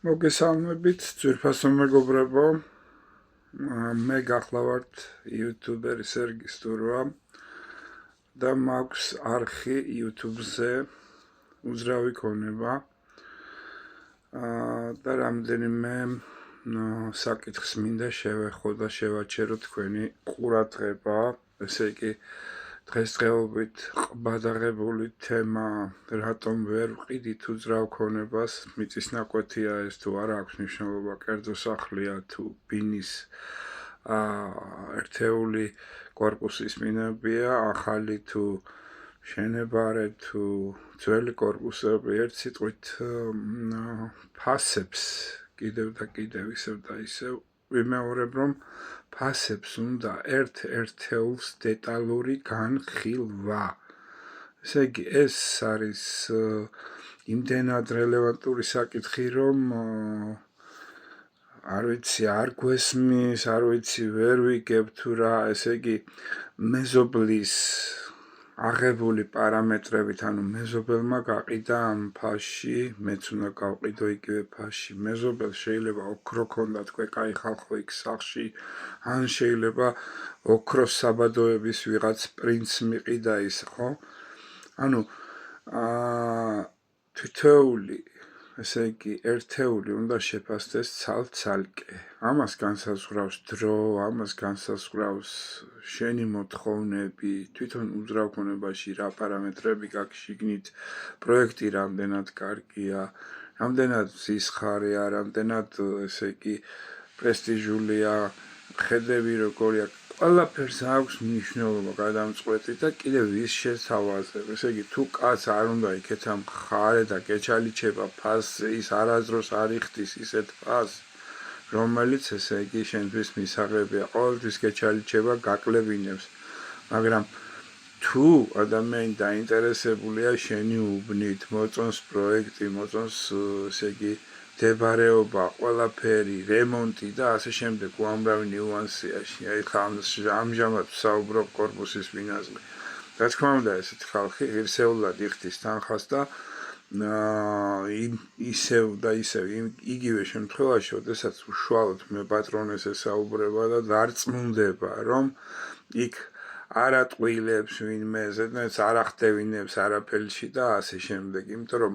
მოგესალმებით, ძვირფასო მეგობრებო. მე გახლავართ იუთუბერი სერგი სტურვა და მაქვს არხი YouTube-ზე უძრავი ქონება და რამდენიმე საკითხს მინდა შევეხო და შევაჩერო თქვენი ყურადღება. ესე იგი დღესდღეობით ყბადაღებული თემა რატომ ვერ ვყიდით უძრავ ქონებას, მიწის ნაკვეთია ეს თუ არა აქვს მნიშვნელობა, კერძო სახლია თუ ბინის ერთეული კორპუსის მინებია, ახალი თუ შენებარე თუ ძველი კორპუსები, ერთ სიტყვით ფასებს კიდევ და კიდევ ისევ და ისევ ვიმეორებ, რომ ფასებს უნდა ერთ-ერთეულს დეტალური განხილვა. ესე იგი, ეს არის იმდენად რელევანტური საკითხი, რომ არ ვიცი, არ გვესმის, არ ვიცი, ვერ ვიგებ თუ რა, ესე იგი, მეზობლის აღებული პარამეტრებით, ანუ მეზობელმა გაყიდა ამ ფასში, მეც უნდა გავყიდო იგივე ფასში. მეზობელს შეიძლება ოქრო ქონდათ კვეკაი ხალხო იქ სახლში, ან შეიძლება ოქროს საბადოების ვიღაც პრინცს მიყიდა ის, ხო? ანუ თითოეული, ესე იგი, ერთეული უნდა შეფასდეს ცალ-ცალკე. ამას განსაზღვრავს დრო, ამას განსაზღვრავს შენი მოთხოვნები, თვითონ უძრავ ქონებაში რა პარამეტრები გაქვს შიგნით, პროექტი რამდენად კარგია, რამდენად ზისხარია, რამდენად, ესე იგი, პრესტიჟულია, ხედები როგორია, ყველაფერს აქვს მნიშვნელობა გადამწყვეტი და კიდევ ვის შეთავაზე. ესე იგი, თუ კაც არ უნდა იქეთა მხარე და გეჩალიჩება ფასზე, ის არასდროს არ იხდის ისეთ ფასს, რომელიც, ესე იგი, შენთვის მისაღებია, ყოველთვის გეჩალიჩება, გაკლებინებს. მაგრამ თუ ადამიანი დაინტერესებულია შენი უბნით, მოწონს პროექტი, მოწონს, ესე იგი, მდებარეობა, ყველაფერი, რემონტი და ასე შემდეგ, უამრავი ნიუანსიაში. აი ხა ამჟამად ვსაუბრობ კორპუსის ბინაზე. რა თქმა უნდა, ესეთი ხალხი ღირსეულად იხდის თანხას და ისევ და ისევ იგივე შემთხვევაში, როდესაც უშუალოდ მე პატრონეს ესაუბრება და დარწმუნდება, რომ იქ არ ატყუილებს ვინმე, ზედმეტს არ ახდევინებს არაფერში და ასე შემდეგ, იმიტომ რომ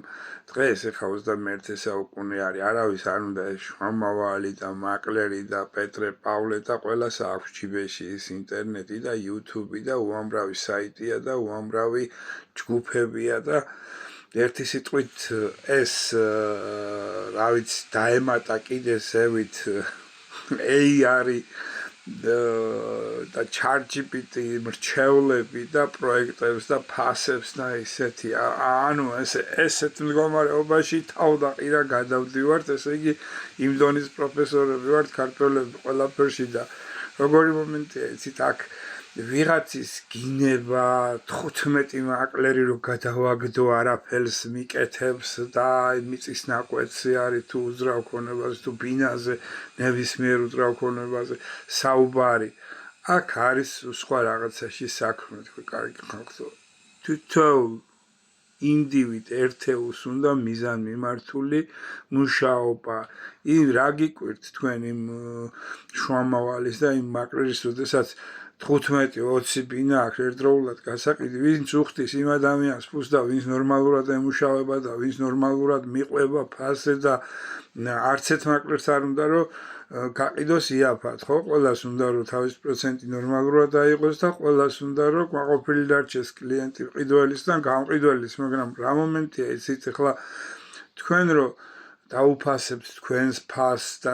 დღეს ეხა 21 საუკუნე არის, არავის არ უნდა ეს შუამავალი და მაკლერი და პეტრე პავლე და ყველას აქვს ჯიბეში ის ინტერნეტი და YouTube და უამრავი საიტია და უამრავი ჯგუფებია და ერთი სიტყვით ეს რა ვიცი დაემატა კიდე ზევით AI და ChatGPT მრჩევლები და პროექტებს და ფასებს და ისეთი, ანუ ესეთ მდგომარეობაში თავდაყირა გადავდივართ, ესე იგი იმ დონის პროფესორები ვართ, ქართველები ყველაფერში და როგორი მომენტია, იცით, აქ ვიღაცის გინება 15 მაკლერი რო გადავაგდო არაფერს მიკეთებს და მიწის ნაკვეთზე არის თუ უძრავ ქონებას თუ ბინაზე ნებისმიერ უძრავ ქონებაზე საუბარი. აქ არის სხვა რაღაცაში საქმე, თქვი კარგი ხალხო. თითოეულ ინდივიდ ერთეულს უნდა მიზანმიმართული მუშაობა. რა გიკვირთ თქვენ იმ შუამავალის და იმ მაკლერის, როდესაც 15-20 ბინა აქვს ერთდროულად გასაყიდი, ვინც უხდის იმ ადამიანს ფულს და ვინც ნორმალურად ემუშავება და ვინც ნორმალურად მიყვება ფასზე და არც ერთ მაკლერს არ უნდა რომ გაყიდოს იაფად, ხო? ყველას უნდა რომ თავის პროცენტი ნორმალურად აიღოს და ყველას უნდა რომ კმაყოფილი დარჩეს კლიენტი მყიდველისგან გამყიდველის, მაგრამ რა მომენტია იცით, ახლა თქვენ რომ დაუფასებთ თქვენს ფასს და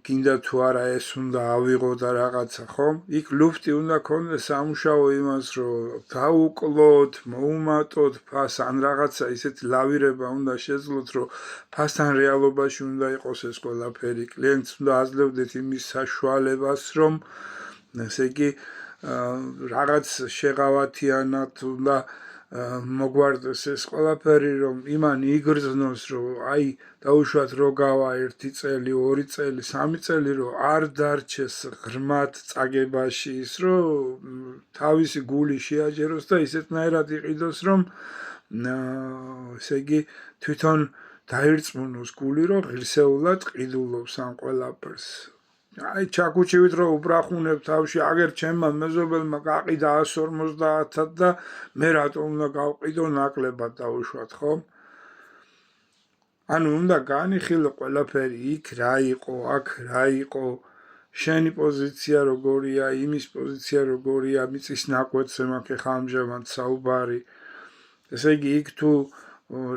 გინდა თუ არა ეს უნდა ავიღო და რაღაცა, ხო? იქ ლუფტი უნდა ქონდეს სამუშაო იმას, რომ დაუკლოთ, მოუმატოთ ფასს, ან რაღაცა ისეთი ლავირება უნდა შეძლოთ, რომ ფასთან რეალობაში უნდა იყოს ეს ყველაფერი. კლიენტს უნდა აძლევდეთ იმის საშუალებას, რომ ესე იგი რაღაც შეღავათიანად უნდა მოგვარდეს ეს ყველაფერი, რომ იმან იგრძნოს, რომ აი დაუშვათ რო გავა 1 წელი, 2 წელი, 3 წელი, რომ არ დარჩეს ღრმად წაგებაში ის, რომ თავისი გული შეაჯეროს და ისეთნაირად იყიდოს, რომ ესე იგი თვითონ დაირწმუნოს გული, რომ ღირსეულად ყიდულობს ამ ყველაფერს. აი ჩაკუჩივით რომ უბრახუნებ თავში, აგერ ჩემმა მეზობელმა გაყიდა 150-ად და მე რატომ უნდა გავყიდო, ნაკლებად დავუშვათ, ხო? ანუ უნდა განიხილო ყველაფერი იქ რა იყო, აქ რა იყო, შენი პოზიცია როგორია, იმის პოზიცია როგორია, მიწის ნაკვეთზე მაქვს ხა ამჟამად საუბარი. ესე იგი იქ თუ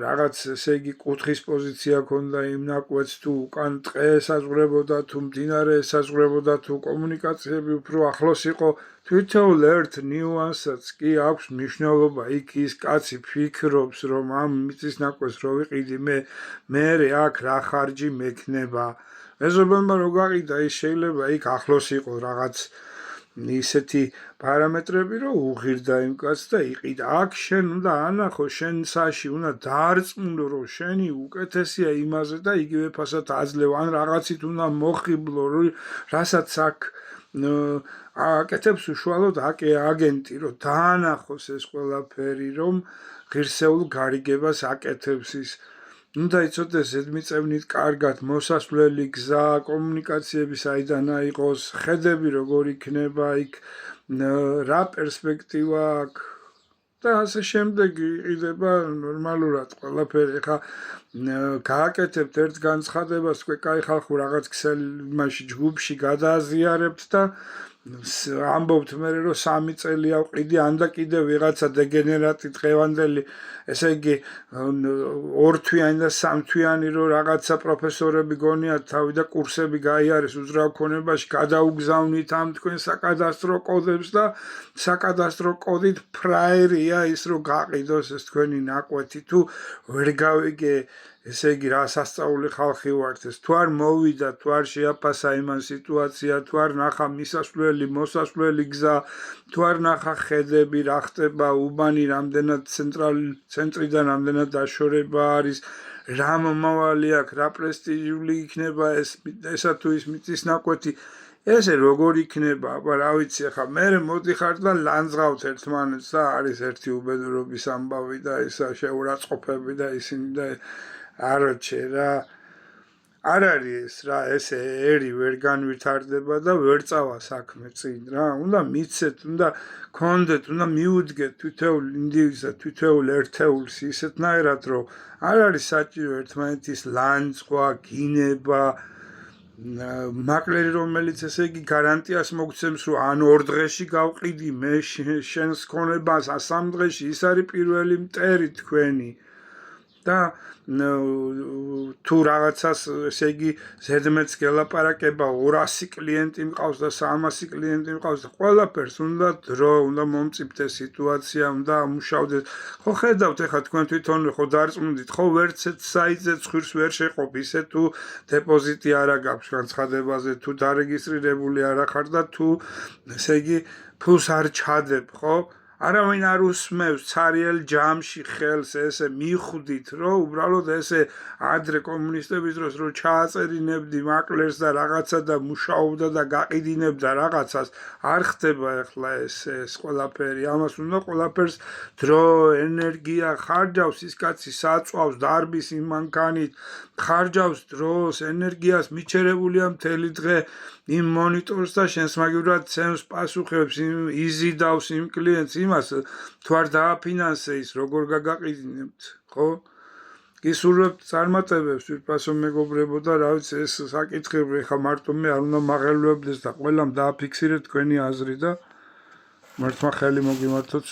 რაღაც ესე იგი კუთხის პოზიცია ქონდა იმ ნაკვეთს, თუ უკან ტყე ესაზღვრებოდა, თუ მდინარე ესაზღვრებოდა, თუ კომუნიკაციები უფრო ახლოს იყო, თვითონ ერთ ნიუანსაც კი აქვს მნიშვნელობა. იქ ის კაცი ფიქრობს, რომ ამ მიწის ნაკვეთს რო ვიყიდი მე აქ რა ხარჯი მექნება. მეზობელმა რო გაყიდა, ის შეიძლება იქ ახლოს იყო რაღაც ისეთი პარამეტრები, რომ უღირდა იმ კაცს და იყიდა. აქ შენ უნდა ანახო, შენ საში უნდა დაარწმუნო, რომ შენი უკეთესია იმაზე და იგივე ფასად აძლევ, ან რაღაცით უნდა მოხიბლო, რასაც აქ აკეთებს უშუალოდ აგენტი, რომ დაანახოს ეს ყველაფერი, რომ ღირსეულ გარიგებას აკეთებს ის. უნდა იცოდეს ზედმიწევნით კარგად მოსასვლელი გზა, კომუნიკაციები საიდან აიღოს, ხედები როგორ იქნება იქ, რა პერსპექტივა აქვს და ასე შემდეგ იყიდება ნორმალურად ყველაფერი. ხა გააკეთებთ ერთ განცხადებას, თქვენ კაი ხალხო რაღაც ქსელში ჯგუფში გადააზიარებთ და ამბობთ მე რომ 3 წელი ავყიდი, ან და კიდე ვიღაცა დეგენერატი დღევანდელი, ესე იგი 2 თვიანი და 3 თვიანი რომ რაღაცა პროფესორები გონიათ თავი და კურსები გაიარეს უძრავქონებაში, გადაუგზავნით ამ თქვენ საკადასტრო კოდებს და საკადასტრო კოდით ფრაერია ის რომ გაყიდოს ეს თქვენი ნაკვეთი, თუ ვერ გავიგე ესე იგი რა სასწაული ხალხი ვართ ეს, თუ არ მოვიდა, თუ არ შეაფასა იმან სიტუაცია, თუ არ ნახა მისასვლელი, მოსასვლელი გზა, თუ არ ნახა ხედები, რა ხდება, უბანი რამდენად ცენტრიდან რამდენად დაშორება არის, რა მომავალი აქვს, რა პრესტიჟული იქნება ესა თუ ის მიწის ნაკვეთი, ესე როგორ იქნება, აბა რა ვიცი, ახლა მე მოდიხარ და ლანძღავთ ერთმანეთს და არის ერთი უბედურობის ამბავი და ისა შეურაცხყოფები და ისინი და არაჩე რა არ არის რა, ესე ერი ვერ განვითარდება და ვერ წავა საქმე წინ რა. უნდა მიცეთ, უნდა გქონდეთ, უნდა მიუდგეთ თითოეულ ინდივიდს და თითოეულ ერთეულს ისეთნაირად, რომ არ არის საჭირო ერთმანეთის ლანძღვა, გინება, მაკლერი რომელიც ესე იგი გარანტიას მოგცემს, რომ ან 2 დღეში გავყიდი მე შენს ქონებას, ან 3 დღეში, ის არის პირველი მტერი თქვენი. და თუ რაღაცას ესე იგი ზედმეტს გელაპარაკება 200 კლიენტი მყავს და 300 კლიენტი მყავს და ყველაფერს უნდა დრო, უნდა მომწიფდეს სიტუაცია, უნდა ამუშავდეს. ხო ხედავთ ახლა თქვენ თვითონ ხო დარწმუნდით, ხო ვერცეთ საიტზე ხვირს ვერ შეყოფ, ისე თუ დეპოზიტი არ აქვს განცხადებაზე, თუ დარეგისტრირებული არ ახარ და თუ ესე იგი ფულს არ ჩადებ, ხო? არავინ არ უსმევს ცარიელ ჯამში ხელს ესე მიხვდით, რომ უბრალოდ ესე ადრე კომუნისტების დროს რომ ჩააწერინებდი მაკლერს და რაღაცა და მუშაობდა და გაყიდინებდა რაღაცას, არ ხდება ახლა ეს ყველაფერი. ამას უნდა ყველაფერს დრო, ენერგია ხარჯავს, ის კაცი საწვავს, დარბის იმ მანქანით, ხარჯავს დროს, ენერგიას, მიჩერებულია მთელი დღე იმ მონიტორს და შენს მაგივრად ცემს პასუხებს, იზიდავს იმ კლიენტს, იმას თუ არ დააფინანსე ის როგორ გაგაყიდინებთ, ხო? გისურვებთ წარმატებებს, ვირფასო მეგობრებო და რა ვიცი ეს საკითხები ხა მარტო მე არ უნდა მაღელვებდეს და ყველამ დააფიქსირეთ თქვენი აზრი და მართლა ხელი მოგიმართოთ.